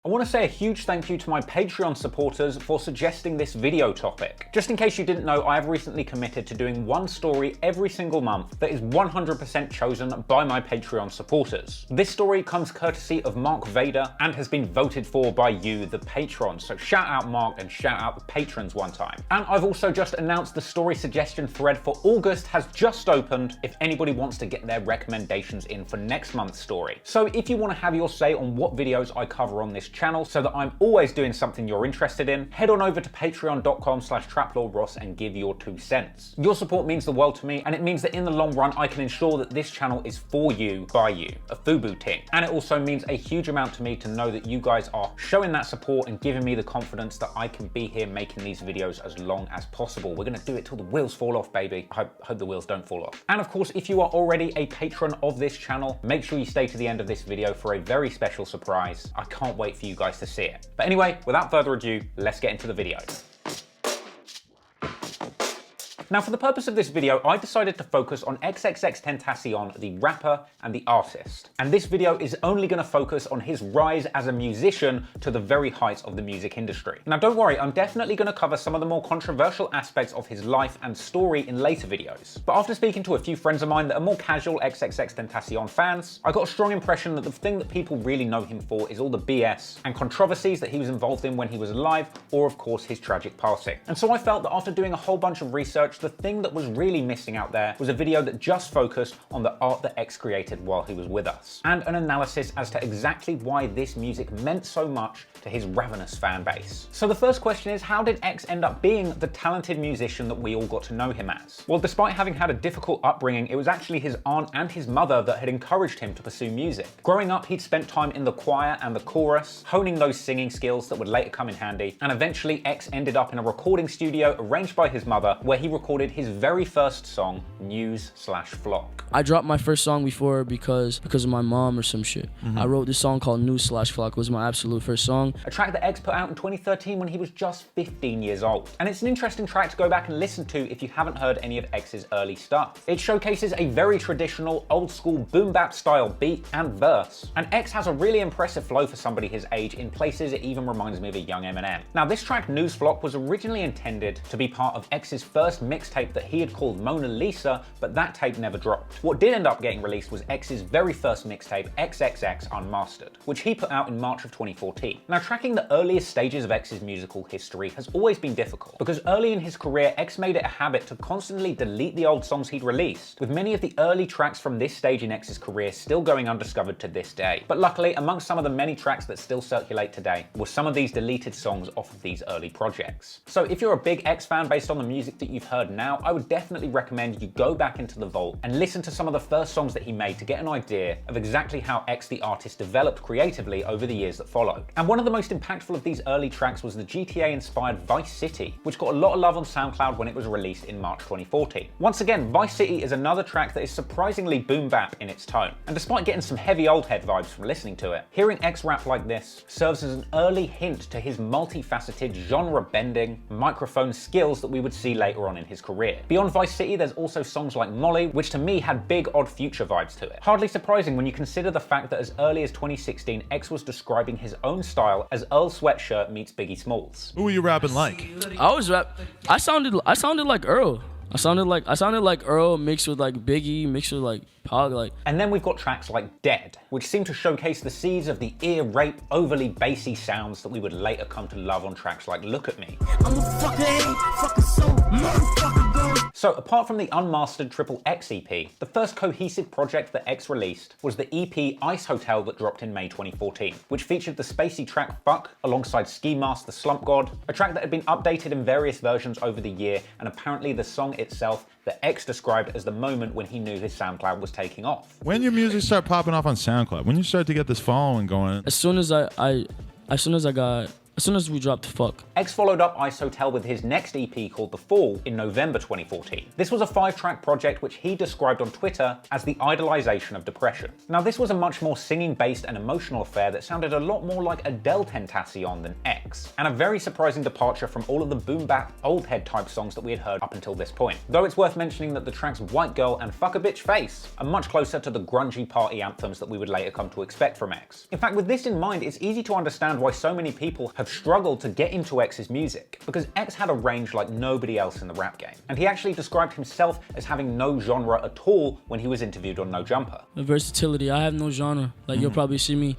I want to say a huge thank you to my Patreon supporters for suggesting this video topic. Just in case you didn't know, I have recently committed to doing one story every single month that is 100% chosen by my Patreon supporters. This story comes courtesy of Mark Vader and has been voted for by you, the patrons. So shout out Mark and shout out the patrons one time. And I've also just announced the story suggestion thread for August has just opened if anybody wants to get their recommendations in for next month's story. So if you want to have your say on what videos I cover on this channel so that I'm always doing something you're interested in, head on over to patreon.com/traplordross and give your 2 cents. Your support means the world to me, and it means that in the long run I can ensure that this channel is for you, by you, a FUBU ting. And it also means a huge amount to me to know that you guys are showing that support and giving me the confidence that I can be here making these videos as long as possible. We're gonna do it till the wheels fall off, baby. I hope the wheels don't fall off. And of course, if you are already a patron of this channel, make sure you stay to the end of this video for a very special surprise. I can't wait for you guys to see it. But anyway, without further ado, let's get into the video. Now, for the purpose of this video, I decided to focus on XXXTentacion, the rapper and the artist. And this video is only going to focus on his rise as a musician to the very heights of the music industry. Now, don't worry, I'm definitely going to cover some of the more controversial aspects of his life and story in later videos. But after speaking to a few friends of mine that are more casual XXXTentacion fans, I got a strong impression that the thing that people really know him for is all the BS and controversies that he was involved in when he was alive, or of course his tragic passing. And so I felt that after doing a whole bunch of research, the thing that was really missing out there was a video that just focused on the art that X created while he was with us, and an analysis as to exactly why this music meant so much to his ravenous fan base. So the first question is, how did X end up being the talented musician that we all got to know him as? Well, despite having had a difficult upbringing, it was actually his aunt and his mother that had encouraged him to pursue music. Growing up, he'd spent time in the choir and the chorus, honing those singing skills that would later come in handy, and eventually X ended up in a recording studio arranged by his mother, where he recorded his very first song, News/Flock. I dropped my first song before because of my mom or some shit. I wrote this song called News/Flock. It was my absolute first song. A track that X put out in 2013 when he was just 15 years old. And it's an interesting track to go back and listen to if you haven't heard any of X's early stuff. It showcases a very traditional, old school boom bap style beat and verse. And X has a really impressive flow for somebody his age. In places it even reminds me of a young Eminem. Now, this track News/Flock was originally intended to be part of X's first mixtape that he had called Mona Lisa, but that tape never dropped. What did end up getting released was X's very first mixtape, XXX Unmastered, which he put out in March of 2014. Now, tracking the earliest stages of X's musical history has always been difficult, because early in his career, X made it a habit to constantly delete the old songs he'd released, with many of the early tracks from this stage in X's career still going undiscovered to this day. But luckily, amongst some of the many tracks that still circulate today were some of these deleted songs off of these early projects. So if you're a big X fan based on the music that you've heard now, I would definitely recommend you go back into the vault and listen to some of the first songs that he made to get an idea of exactly how X the artist developed creatively over the years that followed. And one of the most impactful of these early tracks was the GTA-inspired Vice City, which got a lot of love on SoundCloud when it was released in March 2014. Once again, Vice City is another track that is surprisingly boom bap in its tone. And despite getting some heavy old head vibes from listening to it, hearing X rap like this serves as an early hint to his multifaceted genre-bending microphone skills that we would see later on in his career. Beyond Vice City, there's also songs like Molly, which to me had big Odd Future vibes to it. Hardly surprising when you consider the fact that as early as 2016, X was describing his own style as Earl Sweatshirt meets Biggie Smalls. Who were you rapping like? I sounded like Earl. I sounded like Earl mixed with like Biggie, mixed with like Pog, like. And then we've got tracks like Dead, which seem to showcase the seeds of the ear rape, overly bassy sounds that we would later come to love on tracks like Look at Me. So apart from the unmastered Triple X EP, the first cohesive project that X released was the EP Ice Hotel that dropped in May 2014, which featured the spacey track Fuck alongside Ski Mask the Slump God, a track that had been updated in various versions over the year, and apparently the song itself that X described as the moment when he knew his SoundCloud was taking off. When your music started popping off on SoundCloud, when you started to get this following going? As soon as we dropped Fuck. X followed up Ice Hotel with his next EP called The Fall in November 2014. This was a 5-track project which he described on Twitter as the idolization of depression. Now, this was a much more singing-based and emotional affair that sounded a lot more like Adele Tentacion than X. X, and a very surprising departure from all of the boom bap old head type songs that we had heard up until this point. Though it's worth mentioning that the tracks White Girl and Fuck a Bitch Face are much closer to the grungy party anthems that we would later come to expect from X. In fact, with this in mind, it's easy to understand why so many people have struggled to get into X's music, because X had a range like nobody else in the rap game, and he actually described himself as having no genre at all when he was interviewed on No Jumper. The versatility, I have no genre. Like you'll probably see me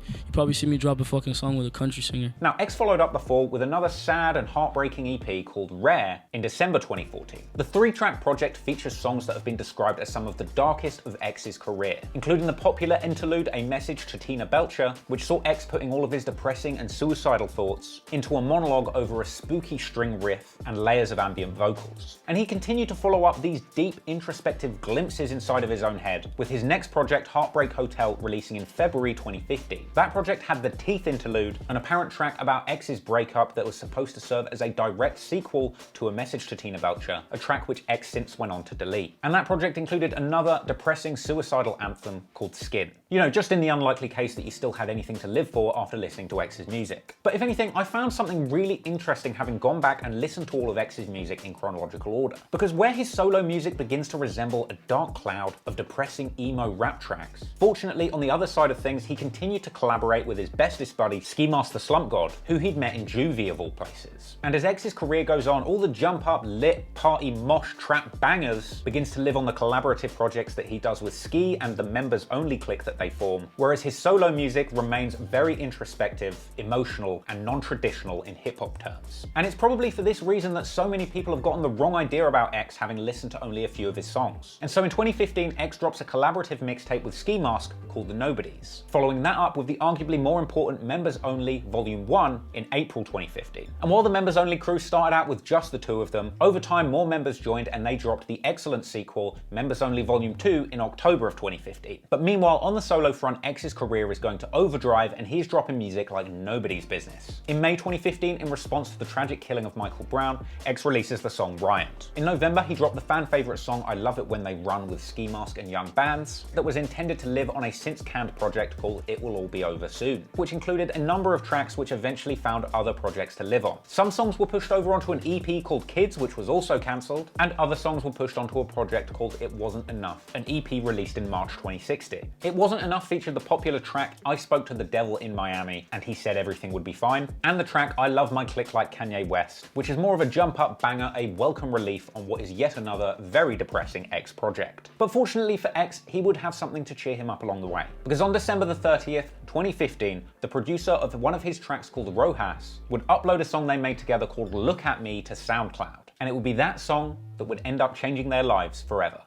drop a fucking song with a country singer. Now, X followed up the fall with another sad and heartbreaking EP called Rare in December 2014. The 3-track project features songs that have been described as some of the darkest of X's career, including the popular interlude A Message to Tina Belcher, which saw X putting all of his depressing and suicidal thoughts into a monologue over a spooky string riff and layers of ambient vocals. And he continued to follow up these deep, introspective glimpses inside of his own head with his next project, Heartbreak Hotel, releasing in February 2015. That project had the Teeth interlude, an apparent track about X's breakup that was supposed to serve as a direct sequel to A Message to Tina Belcher, a track which X since went on to delete. And that project included another depressing suicidal anthem called Skin. You know, just in the unlikely case that you still had anything to live for after listening to X's music. But if anything, I found something really interesting having gone back and listened to all of X's music in chronological order. Because where his solo music begins to resemble a dark cloud of depressing emo rap tracks, fortunately on the other side of things, he continued to collaborate with his bestest buddy, Ski Mask the Slump God, who he'd met in Juvie of all places. And as X's career goes on, all the jump up, lit, party, mosh, trap bangers begins to live on the collaborative projects that he does with Ski and the members only clique that they form, whereas his solo music remains very introspective, emotional, and non-traditional in hip-hop terms. And it's probably for this reason that so many people have gotten the wrong idea about X having listened to only a few of his songs. And so in 2015, X drops a collaborative mixtape with Ski Mask called The Nobodies, following that up with the arguably more important Members Only Volume 1 in April 2015. And while the Members Only crew started out with just the two of them, over time more members joined and they dropped the excellent sequel, Members Only Volume 2, in October of 2015. But meanwhile, on the solo front, X's career is going to overdrive and he's dropping music like nobody's business. In May 2015, in response to the tragic killing of Michael Brown, X releases the song Riot. In November, he dropped the fan favorite song I Love It When They Run with Ski Mask and Young Bands that was intended to live on a since canned project called It Will All Be Over Soon, which included a number of tracks which eventually found other projects to live on. Some songs were pushed over onto an EP called Kids, which was also cancelled, and other songs were pushed onto a project called It Wasn't Enough, an EP released in March 2016. It Wasn't Enough featured the popular track I Spoke to the Devil in Miami and He Said Everything Would Be Fine, and the track I Love My Click Like Kanye West, which is more of a jump up banger, a welcome relief on what is yet another very depressing X project. But fortunately for X, he would have something to cheer him up along the way, because on December the 30th, 2015, the producer of one of his tracks called Rojas would upload a song they made together called Look At Me to SoundCloud, and it would be that song that would end up changing their lives forever.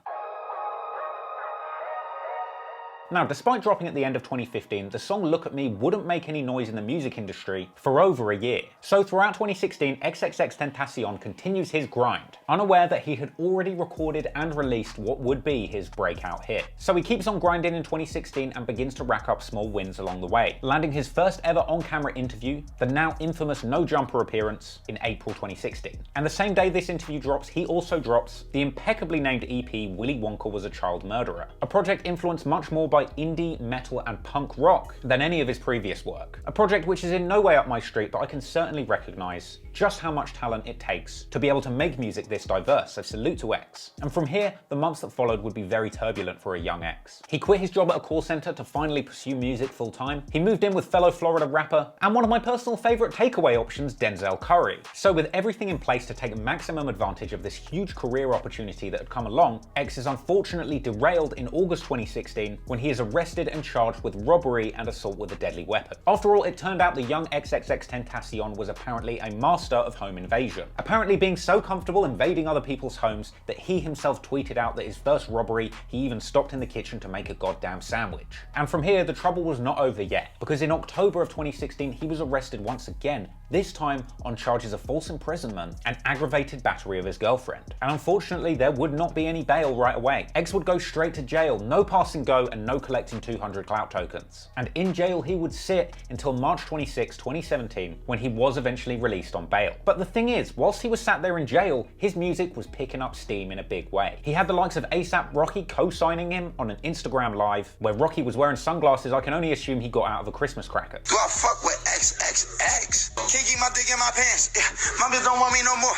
Now, despite dropping at the end of 2015, the song Look At Me wouldn't make any noise in the music industry for over a year. So throughout 2016, XXXTENTACION continues his grind, unaware that he had already recorded and released what would be his breakout hit. So he keeps on grinding in 2016 and begins to rack up small wins along the way, landing his first ever on-camera interview, the now infamous No Jumper appearance, in April 2016. And the same day this interview drops, he also drops the impeccably named EP Willy Wonka Was a Child Murderer, a project influenced much more by indie, metal, and punk rock than any of his previous work. A project which is in no way up my street, but I can certainly recognize just how much talent it takes to be able to make music this diverse, so salute to X. And from here, the months that followed would be very turbulent for a young X. He quit his job at a call center to finally pursue music full time. He moved in with fellow Florida rapper, and one of my personal favorite takeaway options, Denzel Curry. So with everything in place to take maximum advantage of this huge career opportunity that had come along, X is unfortunately derailed in August 2016 when he is arrested and charged with robbery and assault with a deadly weapon. After all, it turned out the young XXXTENTACION was apparently a master of home invasion, apparently being so comfortable invading other people's homes that he himself tweeted out that his first robbery, he even stopped in the kitchen to make a goddamn sandwich. And from here, the trouble was not over yet, because in October of 2016, he was arrested once again, this time on charges of false imprisonment and aggravated battery of his girlfriend. And unfortunately, there would not be any bail right away. X would go straight to jail, no passing go and no collecting 200 clout tokens. And in jail, he would sit until March 26, 2017, when he was eventually released on bail. But the thing is, whilst he was sat there in jail, his music was picking up steam in a big way. He had the likes of ASAP Rocky co-signing him on an Instagram live, where Rocky was wearing sunglasses I can only assume he got out of a Christmas cracker. Do I fuck with XXX? King can't keep my dick in my pants. Yeah, my bitch don't want me no more.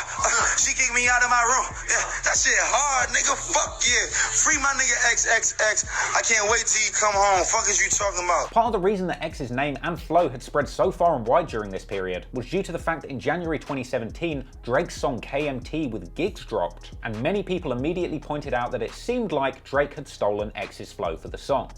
She kicked me out of my room. Yeah, that shit hard, nigga. Fuck yeah. Free my nigga XXX. I can't wait till you come home. Fuck is you talking about? Part of the reason that X's name and flow had spread so far and wide during this period was due to the fact that in January 2017, Drake's song KMT with Gigs dropped, and many people immediately pointed out that it seemed like Drake had stolen X's flow for the song.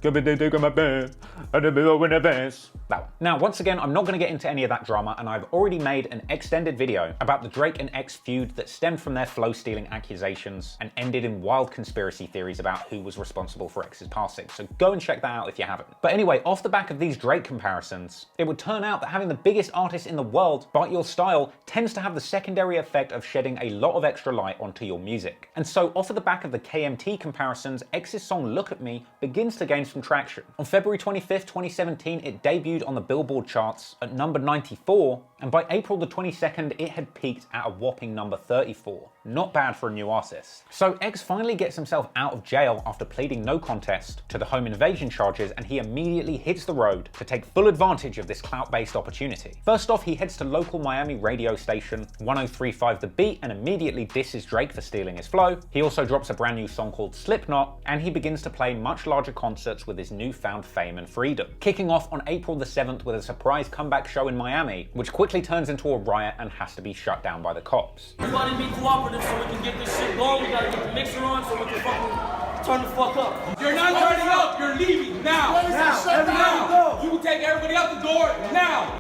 That one. Now, once again, I'm not going to get into any of that drama, and I've already made an extended video about the Drake and X feud that stemmed from their flow stealing accusations and ended in wild conspiracy theories about who was responsible for X's passing, so go and check that out if you haven't. But anyway, off the back of these Drake comparisons, it would turn out that having the biggest artist in the world bite your style tends to have the secondary effect of shedding a lot of extra light onto your music. And so off of the back of the KMT comparisons, X's song Look At Me begins to gain some traction. On February 25th, 2017, it debuted on the Billboard charts at number 94, and by April the 22nd, it had peaked at a whopping number 34. Not bad for a new artist. So X finally gets himself out of jail after pleading no contest to the home invasion charges, and he immediately hits the road to take full advantage of this clout-based opportunity. First off, he heads to local Miami radio station 103.5 The Beat and immediately disses Drake for stealing his flow. He also drops a brand new song called Slipknot, and he begins to play much larger concerts with his newfound fame and freedom. Kicking off on April the 7th with a surprise comeback show in Miami, which quickly turns into a riot and has to be shut down by the cops. Everybody be cooperative so we can get this shit going. We gotta get the mixer on so we can fucking turn the fuck up. You're not turning up, you're leaving now. Now. You will take everybody out the door now.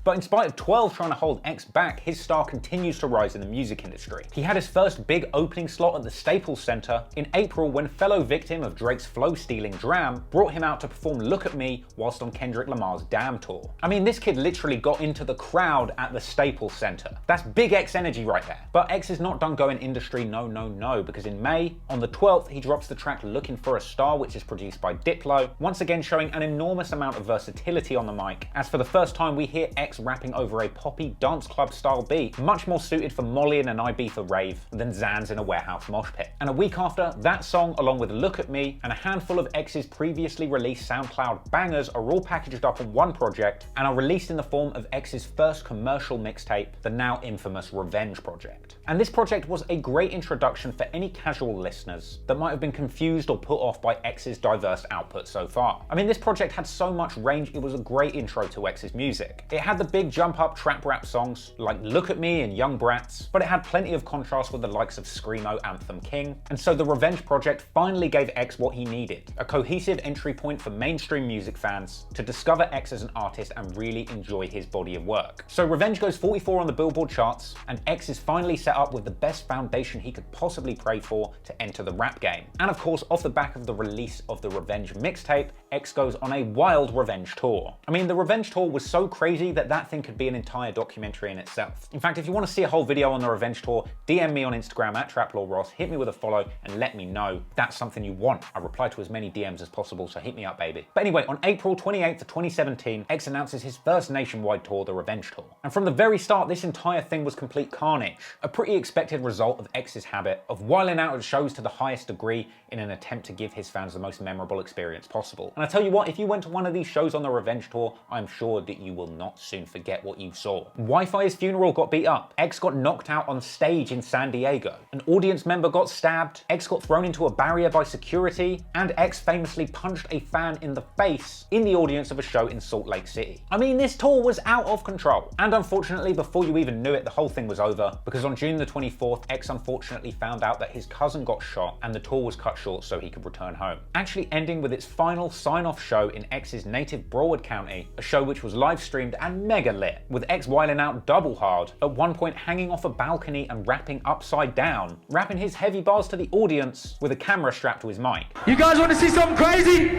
But in spite of 12 trying to hold X back, his star continues to rise in the music industry. He had his first big opening slot at the Staples Center in April when fellow victim of Drake's flow-stealing Dram brought him out to perform Look At Me whilst on Kendrick Lamar's Damn tour. I mean, this kid literally got into the crowd at the Staples Center. That's big X energy right there. But X is not done going industry no, because in May, on the 12th, he drops the track Looking for a Star, which is produced by Diplo, once again showing an enormous amount of versatility on the mic, as for the first time we hear X rapping over a poppy dance club style beat, much more suited for Molly in an Ibiza rave than Xans in a warehouse mosh pit. And a week after, that song, along with Look At Me and a handful of X's previously released SoundCloud bangers, are all packaged up on one project and are released in the form of X's first commercial mixtape, the now infamous Revenge Project. And this project was a great introduction for any casual listeners that might have been confused or put off by X's diverse output so far. I mean, this project had so much range, it was a great intro to X's music. It had the big jump-up trap rap songs like Look At Me and Young Brats, but it had plenty of contrast with the likes of Screamo, Anthem King, and so the Revenge Project finally gave X what he needed, a cohesive entry point for mainstream music fans to discover X as an artist and really enjoy his body of work. So Revenge goes 44 on the Billboard charts, and X is finally set up with the best foundation he could possibly pray for to enter the rap game. And of course, off the back of the release of the Revenge mixtape, X goes on a wild Revenge tour. I mean, the Revenge tour was so crazy that that thing could be an entire documentary in itself. In fact, if you want to see a whole video on the Revenge tour, DM me on Instagram at TrapLawRoss, hit me with a follow, and let me know that's something you want. I reply to as many DMs as possible, so hit me up, baby. But anyway, on April 28th of 2017, X announces his first nationwide tour, the Revenge Tour. And from the very start, this entire thing was complete carnage. A pretty expected result of X's habit of wilding out at shows to the highest degree in an attempt to give his fans the most memorable experience possible. And I tell you what, if you went to one of these shows on the Revenge Tour, I'm sure that you will not soon forget what you saw. Wi-Fi's funeral got beat up. X got knocked out on stage in San Diego. An audience member got stabbed. X got thrown into a barrier by security. And X famously punched a fan in the face in the audience of a show in Salt Lake City. I mean, this tour was out of control. And unfortunately, before you even knew it, the whole thing was over, because on June the 24th, X unfortunately found out that his cousin got shot and the tour was cut short so he could return home. Actually ending with its final sign-off show in X's native Broward County, a show which was live streamed and mega lit, with X wilding out double hard, at one point hanging off a balcony and rapping upside down, rapping his heavy bars to the audience with a camera strapped to his mic. You guys want to see something crazy?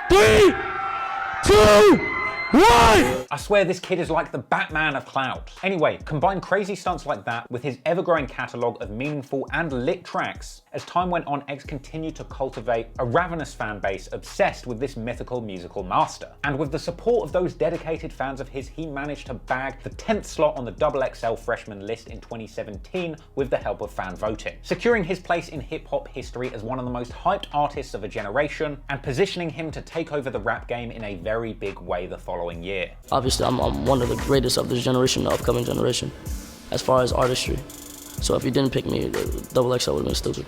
3, 2, Why? I swear this kid is like the Batman of clout. Anyway, combine crazy stunts like that with his ever-growing catalogue of meaningful and lit tracks. As time went on, X continued to cultivate a ravenous fan base obsessed with this mythical musical master. And with the support of those dedicated fans of his, he managed to bag the 10th slot on the XXL freshman list in 2017 with the help of fan voting, securing his place in hip-hop history as one of the most hyped artists of a generation and positioning him to take over the rap game in a very big way the following year. Obviously, I'm one of the greatest of this generation, the upcoming generation, as far as artistry. So if you didn't pick me, the XXL would have been stupid.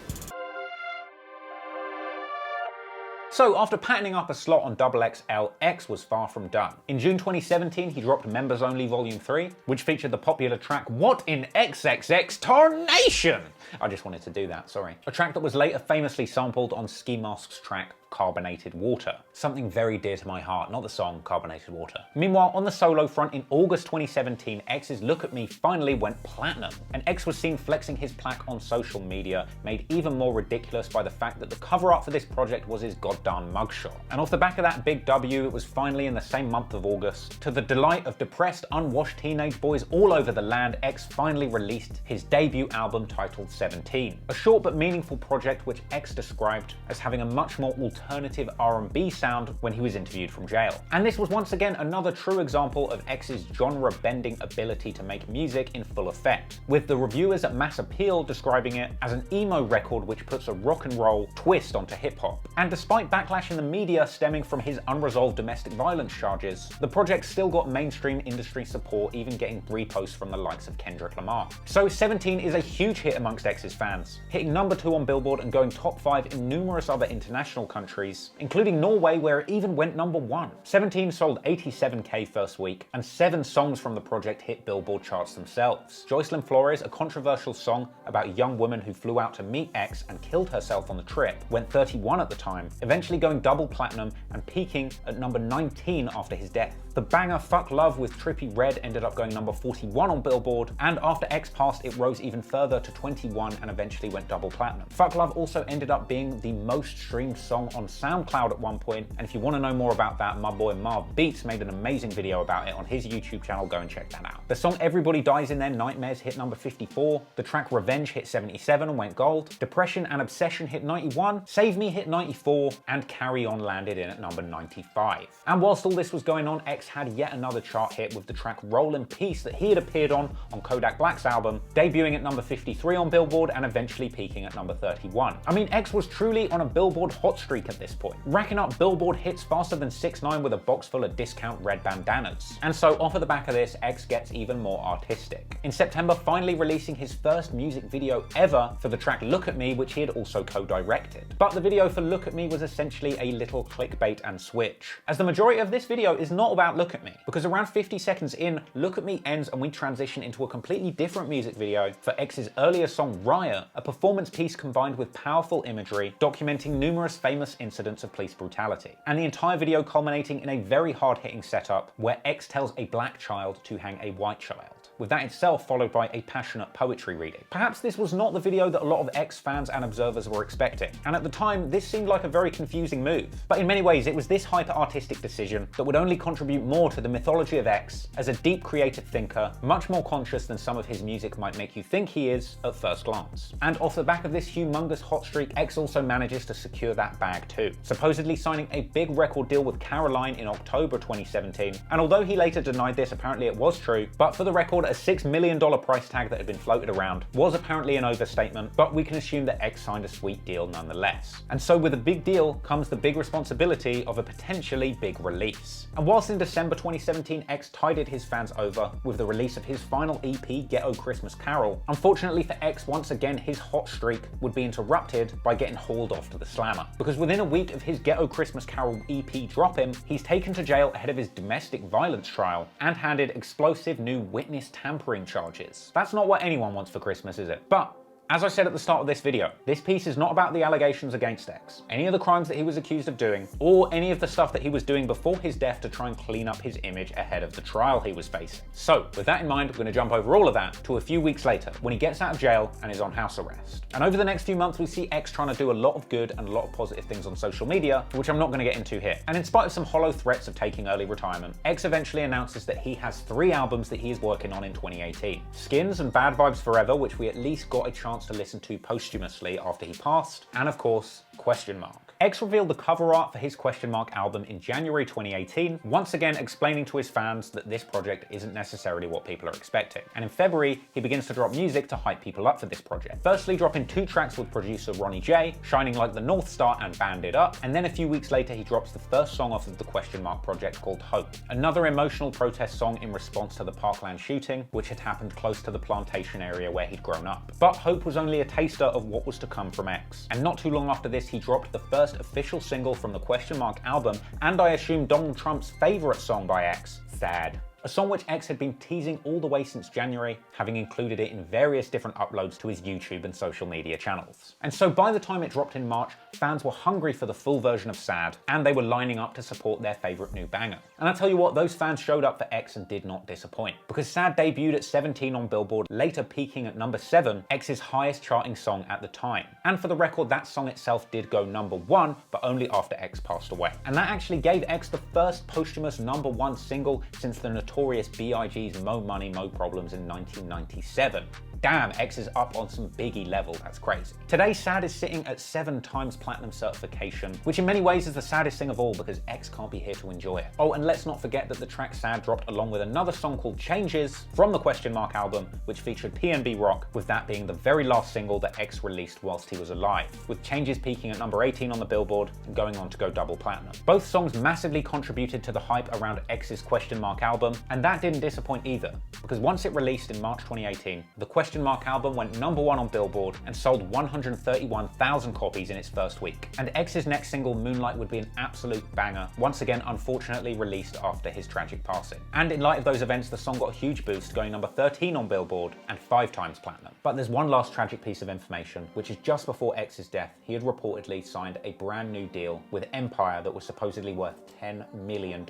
So after patterning up a slot on XXL, X was far from done. In June 2017, he dropped Members Only Volume 3, which featured the popular track What in XXXTENTACION? I just wanted to do that, sorry. A track that was later famously sampled on Ski Mask's track Carbonated Water. Something very dear to my heart, not the song Carbonated Water. Meanwhile, on the solo front in August 2017, X's Look At Me finally went platinum, and X was seen flexing his plaque on social media, made even more ridiculous by the fact that the cover art for this project was his goddamn mugshot. And off the back of that big W, it was finally in the same month of August, to the delight of depressed, unwashed teenage boys all over the land, X finally released his debut album titled 17. A short but meaningful project which X described as having a much more alternative R&B sound when he was interviewed from jail. And this was once again another true example of X's genre-bending ability to make music in full effect, with the reviewers at Mass Appeal describing it as an emo record which puts a rock and roll twist onto hip-hop. And despite backlash in the media stemming from his unresolved domestic violence charges, the project still got mainstream industry support, even getting reposts from the likes of Kendrick Lamar. So 17 is a huge hit amongst X's fans, hitting #2 on Billboard and going top 5 in numerous other international countries, including Norway, where it even went #1. 17 sold 87k first week, and 7 songs from the project hit Billboard charts themselves. Joycelyn Flores, a controversial song about a young woman who flew out to meet X and killed herself on the trip, went 31 at the time, eventually going double platinum and peaking at #19 after his death. The banger Fuck Love with Trippie Redd ended up going #41 on Billboard, and after X passed, it rose even further to 21 and eventually went double platinum. Fuck Love also ended up being the most streamed song on SoundCloud at one point, and if you want to know more about that, my boy Marv Beats made an amazing video about it on his YouTube channel, go and check that out. The song Everybody Dies in Their Nightmares hit #54, the track Revenge hit 77 and went gold, Depression and Obsession hit 91, Save Me hit 94, and Carry On landed in at #95. And whilst all this was going on, X had yet another chart hit with the track Roll in Peace that he had appeared on Kodak Black's album, debuting at #53 on Billboard and eventually peaking at #31. I mean, X was truly on a Billboard hot streak at this point, racking up Billboard hits faster than 6ix9ine with a box full of discount red bandanas. And so off of the back of this, X gets even more artistic. In September, finally releasing his first music video ever for the track Look At Me, which he had also co-directed. But the video for Look At Me was essentially a little clickbait and switch, as the majority of this video is not about Look At Me, because around 50 seconds in, Look At Me ends and we transition into a completely different music video for X's earlier song Riot, a performance piece combined with powerful imagery documenting numerous famous incidents of police brutality, and the entire video culminating in a very hard-hitting setup where X tells a black child to hang a white child, with that itself followed by a passionate poetry reading. Perhaps this was not the video that a lot of X fans and observers were expecting, and at the time this seemed like a very confusing move. But in many ways it was this hyper-artistic decision that would only contribute more to the mythology of X as a deep creative thinker, much more conscious than some of his music might make you think he is at first glance. And off the back of this humongous hot streak, X also manages to secure that bag too, supposedly signing a big record deal with Caroline in October 2017, and although he later denied this, apparently it was true. But for the record, a $6 million price tag that had been floated around was apparently an overstatement, but we can assume that X signed a sweet deal nonetheless. And so with a big deal comes the big responsibility of a potentially big release. And whilst in December 2017, X tided his fans over with the release of his final EP, Ghetto Christmas Carol, unfortunately for X, once again his hot streak would be interrupted by getting hauled off to the slammer, because within a week of his Ghetto Christmas Carol EP dropping, he's taken to jail ahead of his domestic violence trial and handed explosive new witness tampering charges. That's not what anyone wants for Christmas, is it? But As I said at the start of this video, this piece is not about the allegations against X, any of the crimes that he was accused of doing, or any of the stuff that he was doing before his death to try and clean up his image ahead of the trial he was facing. So, with that in mind, we're going to jump over all of that to a few weeks later, when he gets out of jail and is on house arrest. And over the next few months, we see X trying to do a lot of good and a lot of positive things on social media, which I'm not going to get into here. And in spite of some hollow threats of taking early retirement, X eventually announces that he has 3 albums that he is working on in 2018. Skins and Bad Vibes Forever, which we at least got a chance to listen to posthumously after he passed, and of course, Question Mark. X revealed the cover art for his Question Mark album in January 2018, once again explaining to his fans that this project isn't necessarily what people are expecting. And in February, he begins to drop music to hype people up for this project. Firstly, dropping 2 tracks with producer Ronnie J, Shining Like the North Star and Band It Up, and then a few weeks later he drops the first song off of the Question Mark project called Hope, another emotional protest song in response to the Parkland shooting, which had happened close to the plantation area where he'd grown up. But Hope was only a taster of what was to come from X. And not too long after this, he dropped the first official single from the Question Mark album, and I assume Donald Trump's favorite song by X, Sad. A song which X had been teasing all the way since January, having included it in various different uploads to his YouTube and social media channels. And so by the time it dropped in March, fans were hungry for the full version of Sad, and they were lining up to support their favorite new banger. And I tell you what, those fans showed up for X and did not disappoint, because Sad debuted at 17 on Billboard, later peaking at number 7, X's highest charting song at the time. And for the record, that song itself did go number 1, but only after X passed away. And that actually gave X the first posthumous number 1 single since the notorious B.I.G.'s Mo Money, Mo Problems in 1997. Damn, X is up on some biggie level, that's crazy. Today, Sad is sitting at 7 times platinum certification, which in many ways is the saddest thing of all because X can't be here to enjoy it. Oh, and let's not forget that the track Sad dropped along with another song called Changes from the Question Mark album, which featured PNB Rock, with that being the very last single that X released whilst he was alive, with Changes peaking at number 18 on the Billboard and going on to go double platinum. Both songs massively contributed to the hype around X's Question Mark album, and that didn't disappoint either, because once it released in March 2018, the Question Mark album went number 1 on Billboard and sold 131,000 copies in its first week. And X's next single, Moonlight, would be an absolute banger, once again unfortunately released after his tragic passing. And in light of those events, the song got a huge boost, going number 13 on Billboard and 5 times platinum. But there's one last tragic piece of information, which is just before X's death, he had reportedly signed a brand new deal with Empire that was supposedly worth $10 million.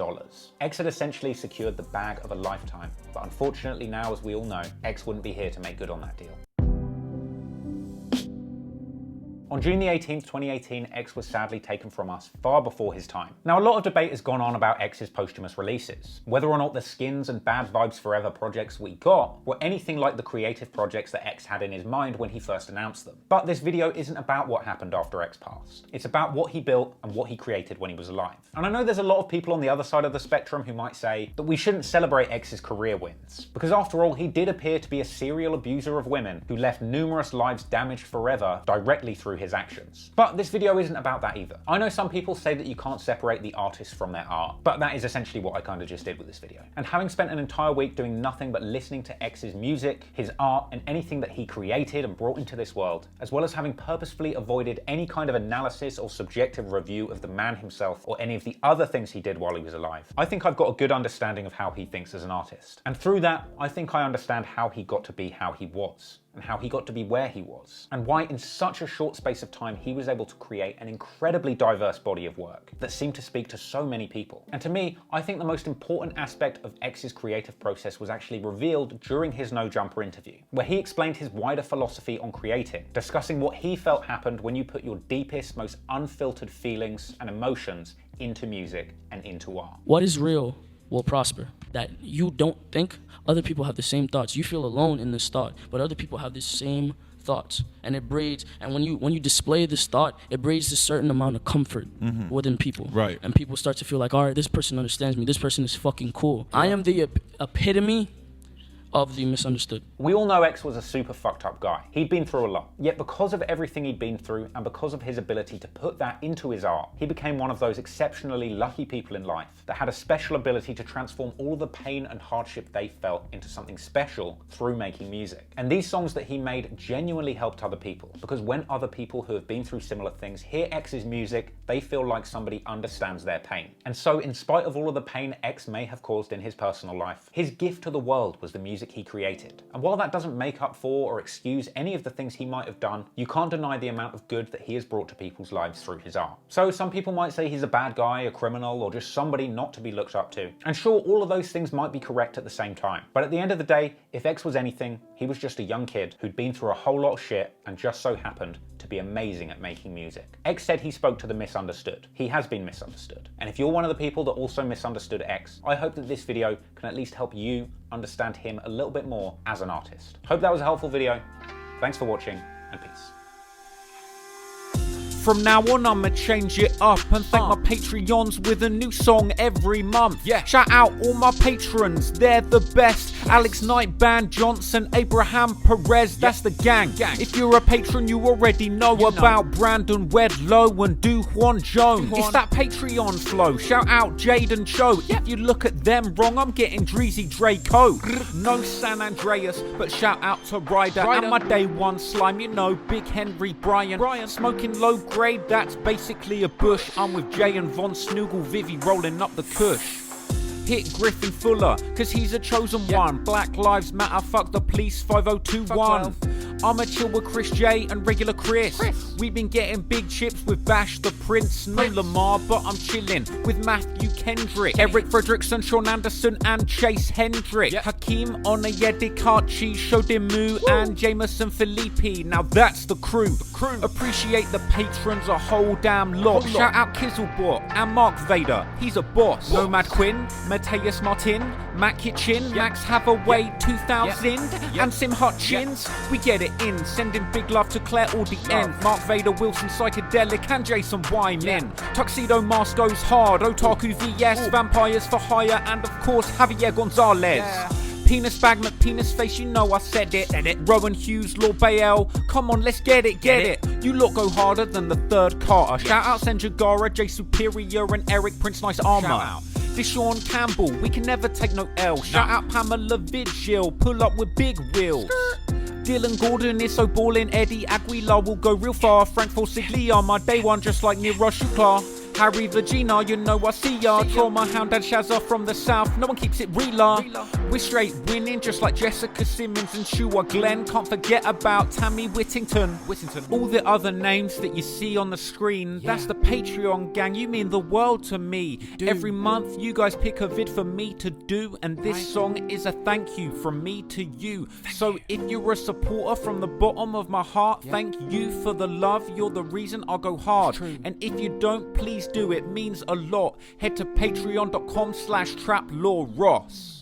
X had essentially secured the bag of a lifetime, but unfortunately now, as we all know, X wouldn't be here to make good on that deal. On June the 18th, 2018, X was sadly taken from us far before his time. Now, a lot of debate has gone on about X's posthumous releases, whether or not the Skins and Bad Vibes Forever projects we got were anything like the creative projects that X had in his mind when he first announced them. But this video isn't about what happened after X passed. It's about what he built and what he created when he was alive. And I know there's a lot of people on the other side of the spectrum who might say that we shouldn't celebrate X's career wins, because after all, he did appear to be a serial abuser of women who left numerous lives damaged forever directly through his actions. But this video isn't about that either. I know some people say that you can't separate the artist from their art, but that is essentially what I kind of just did with this video. And having spent an entire week doing nothing but listening to X's music, his art, and anything that he created and brought into this world, as well as having purposefully avoided any kind of analysis or subjective review of the man himself or any of the other things he did while he was alive, I think I've got a good understanding of how he thinks as an artist. And through that, I think I understand how he got to be how he was, and how he got to be where he was, and why in such a short space of time he was able to create an incredibly diverse body of work that seemed to speak to so many people. And to me, I think the most important aspect of X's creative process was actually revealed during his No Jumper interview, where he explained his wider philosophy on creating, discussing what he felt happened when you put your deepest, most unfiltered feelings and emotions into music and into art. What is real will prosper. That you don't think, other people have the same thoughts. You feel alone in this thought, but other people have the same thoughts, and it breeds. And when you display this thought, it breeds a certain amount of comfort within people. Right. And people start to feel like, all right, this person understands me. This person is fucking cool. I am the epitome of the misunderstood. We all know X was a super fucked up guy. He'd been through a lot. Yet because of everything he'd been through and because of his ability to put that into his art, he became one of those exceptionally lucky people in life that had a special ability to transform all of the pain and hardship they felt into something special through making music. And these songs that he made genuinely helped other people, because when other people who have been through similar things hear X's music, they feel like somebody understands their pain. And so in spite of all of the pain X may have caused in his personal life, his gift to the world was the music music he created. And while that doesn't make up for or excuse any of the things he might have done, you can't deny the amount of good that he has brought to people's lives through his art. So some people might say he's a bad guy, a criminal, or just somebody not to be looked up to. And sure, all of those things might be correct at the same time. But at the end of the day, if X was anything, he was just a young kid who'd been through a whole lot of shit and just so happened to be amazing at making music. X said he spoke to the misunderstood. He has been misunderstood. And if you're one of the people that also misunderstood X, I hope that this video can at least help you understand him a little bit more as an artist. Hope that was a helpful video. Thanks for watching, and peace. From now on, I'ma change it up and thank my Patreons with a new song every month. Yeah. Shout out all my patrons, they're the best. Alex Knight, Ban Johnson, Abraham Perez, that's the gang. If you're a patron, you already know about Brandon Wedlow and Do Juan Jones. It's that Patreon flow. Shout out Jade and Cho. If you look at them wrong, I'm getting Dreezy Draco. No San Andreas, but shout out to Ryder and my day one slime. You know, Big Henry Brian. Smoking low grade, that's basically a bush. I'm with Jay and Von Snoogle Vivi rolling up the kush. Hit Griffin Fuller, cause he's a chosen one. Black Lives Matter, fuck the police, 5021. I'ma chill with Chris J and regular Chris. We've been getting big chips with Bash the Prince. No Lamar, but I'm chilling with Matthew Kendrick, Eric Fredrickson, Sean Anderson, and Chase Hendrick. Hakeem Onayedikachi, Shodimu, and Jameson Felipe. Now that's the crew. Appreciate the patrons a whole damn lot. Shout out Kizzlebot and Mark Vader, he's a boss. Nomad Quinn, Mateus Martin, Matt Kitchen, Max Hathaway 2000, and Sim Hutchins. We get it in, sending big love to Claire Audien, Mark Vader, Wilson Psychedelic, and Jason Wyman. Tuxedo Mask goes hard, Otaku VS, Vampires for Hire, and of course Javier Gonzalez. Penis bag, McPenis face, you know I said it. Rowan Hughes, Lord Bael, come on, let's get it. You lot go harder than the third Carter. Shout out Senjagara, Jay Superior, and Eric Prince Nice Armor. Deshaun Campbell, we can never take no L. Shout out Pamela Vigil, pull up with big wheels. Dylan Gordon is so ballin', Eddie Aguilar will go real far. Frank Forsiglia, my day one, just like Nira Shukla. Harry Virginia, you know I see ya. Trauma Hound and Shazza from the south, no one keeps it realer. We're straight winning, just like Jessica Simmons and Shua Glenn. Can't forget about Tammy Whittington. All the other names that you see on the screen, that's the Patreon gang, you mean the world to me. Every month you guys pick a vid for me to do, and this song is a thank you from me to you. So if you're a supporter from the bottom of my heart, thank you for the love, you're the reason I go hard. And if you don't, please do, it means a lot. Head to patreon.com/traplawross.